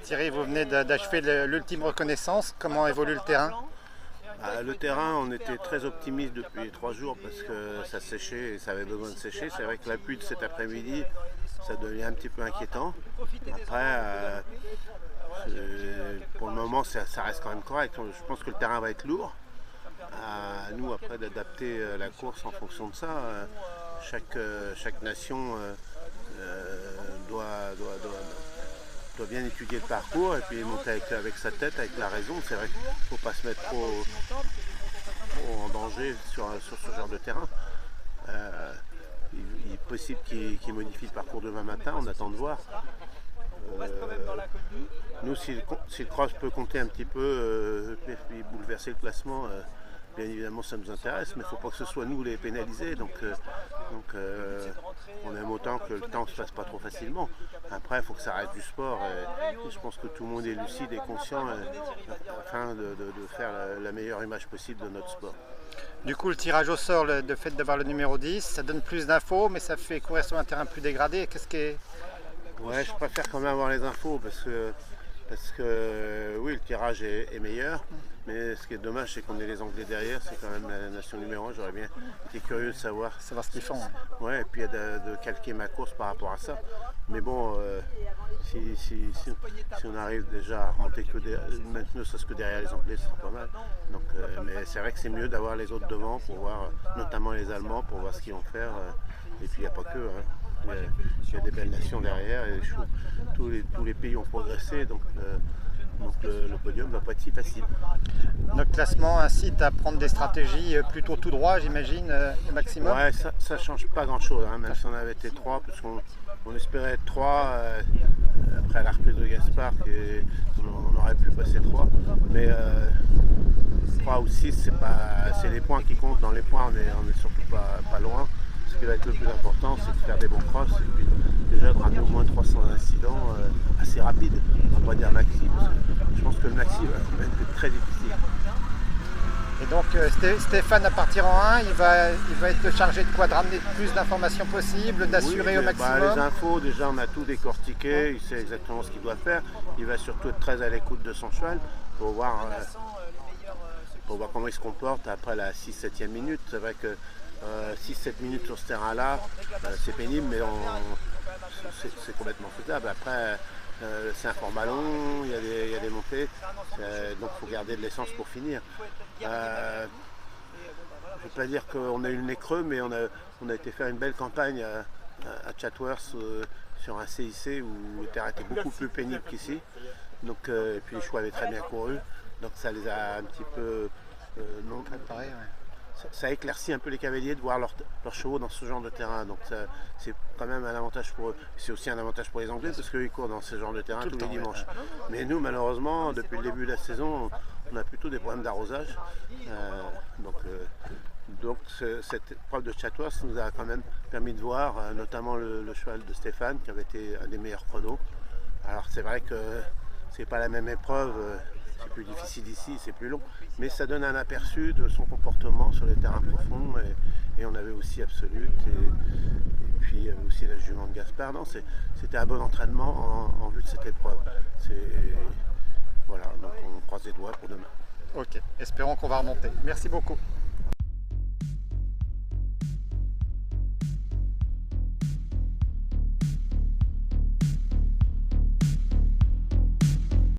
Thierry, vous venez d'achever l'ultime reconnaissance. Comment évolue le terrain? Le terrain, on était très optimiste depuis 3 jours parce que ça séchait et ça avait besoin de sécher. C'est vrai que la pluie de cet après-midi, ça devient un petit peu inquiétant. Après, pour le moment, ça reste quand même correct. Je pense que le terrain va être lourd. À nous, après, d'adapter la course en fonction de ça. Chaque nation doit bien étudier le parcours et puis monter avec sa tête, avec la raison. C'est vrai qu'il ne faut pas se mettre trop en danger sur ce genre de terrain. Il est possible qu'il modifie le parcours demain matin, on attend de voir. Nous, si le cross peut compter un petit peu et bouleverser le classement, bien évidemment ça nous intéresse, mais il ne faut pas que ce soit nous les pénalisés. Donc on aime autant que le temps ne se fasse pas trop facilement. Après, il faut que ça reste du sport. Et je pense que tout le monde est lucide et conscient afin de faire la meilleure image possible de notre sport. Du coup, le tirage au sort, le fait d'avoir le numéro 10, ça donne plus d'infos, mais ça fait courir sur un terrain plus dégradé. Qu'est-ce qui est... Ouais, je préfère quand même avoir les infos parce que oui, le tirage est meilleur. Mais ce qui est dommage, c'est qu'on ait les Anglais derrière, c'est quand même la nation numéro 1. J'aurais bien été curieux de savoir ce qu'ils font. Ouais, et puis de calquer ma course par rapport à ça. Mais bon, si on arrive déjà à remonter ne serait-ce que derrière les Anglais, ce sera pas mal. Donc, mais c'est vrai que c'est mieux d'avoir les autres devant pour voir, notamment les Allemands, pour voir ce qu'ils vont faire. Et puis il n'y a pas que. Il y a des belles nations derrière et tous les pays ont progressé. Donc le podium ne va pas être si facile. Notre classement incite à prendre des stratégies plutôt tout droit, j'imagine, au maximum. Ouais, ça ne change pas grand-chose, hein, même si on avait été 3, parce qu'on espérait être 3 après la reprise de Gaspard, on aurait pu passer 3. Mais 3 ou 6, c'est les points qui comptent. Dans les points, on est surtout pas loin. Ce qui va être le plus important, c'est de faire des bons crosses et puis déjà de ramener au moins 300 incidents assez rapides. On va pas dire maxi, parce que je pense que le maxi va quand même être très difficile. Et donc Stéphane, à partir en 1, il va être chargé de quoi? De ramener le plus d'informations possible, d'assurer au maximum? Les infos, déjà on a tout décortiqué, il sait exactement ce qu'il doit faire. Il va surtout être très à l'écoute de son cheval pour voir comment il se comporte après la 6-7e minute. C'est vrai que 6-7 minutes sur ce terrain-là, c'est pénible, mais c'est complètement faisable. Après, c'est un format long, il y a des montées, donc il faut garder de l'essence pour finir. Je ne veux pas dire qu'on a eu le nez creux, mais on a été faire une belle campagne à Chatsworth sur un CIC où le terrain était beaucoup plus pénible qu'ici. Donc, et puis les chevaux avaient très bien couru, donc ça les a un petit peu préparés. Ça éclaircit un peu les cavaliers de voir leurs chevaux dans ce genre de terrain. Donc c'est quand même un avantage pour eux. C'est aussi un avantage pour les Anglais parce qu'ils courent dans ce genre de terrain tous les dimanches. Mais nous, malheureusement, depuis le début de la saison, on a plutôt des problèmes d'arrosage. Donc cette épreuve de Chatsworth nous a quand même permis de voir notamment le cheval de Stéphane qui avait été un des meilleurs chronos. Alors c'est vrai que c'est pas la même épreuve. C'est plus difficile ici, c'est plus long, mais ça donne un aperçu de son comportement sur les terrains profonds et on avait aussi Absolute et puis il y avait aussi la jument de Gaspard. Non, c'était un bon entraînement en vue de cette épreuve. Voilà, donc on croise les doigts pour demain. Ok, espérons qu'on va remonter. Merci beaucoup.